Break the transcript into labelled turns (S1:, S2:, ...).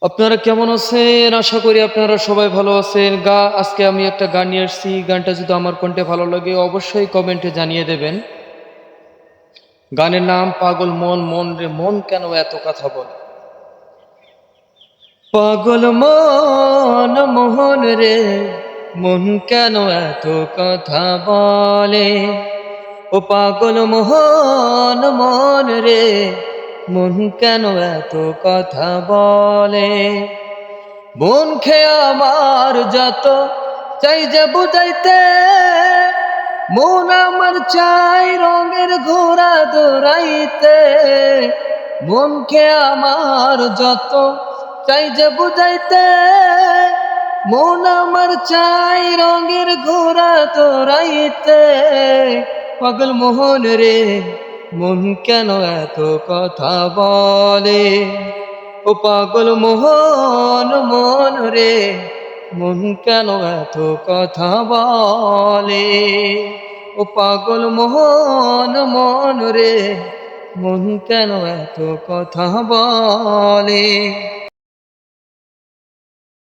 S1: আপনারা কেমন আছেন? আশা করি আপনারা সবাই ভালো আছেন। আজকে আমি একটা গান নিয়ে আসছি। গানটা যদি আমার কণ্ঠে ভালো লাগে অবশ্যই কমেন্টে জানিয়ে দেবেন। গানের নাম পাগল মন। মন রে মন কেন এত কথা বলে? পাগল মন মোহন রে মন কেন এত কথা বলে? ও পাগল মোহন মন রে মন কেন এত কথা বলে? মন খেয়ে আমার যত চাই যে বুঝাইতে, মন আমার চাই রঙের ঘোড়া দৌড়াইতে। মন খেয়ে আমার যত চাই যে বুঝাইতে, মন আমার চাই রঙের ঘোড়া দৌড়াইতে। পাগল মোহন রে মন কেন এত কথা বলে? ও পাগল মোহন মন রে মন কেন এত কথা বলে? ও পাগল মোহন মন রে মন কেন এত কথা বলে?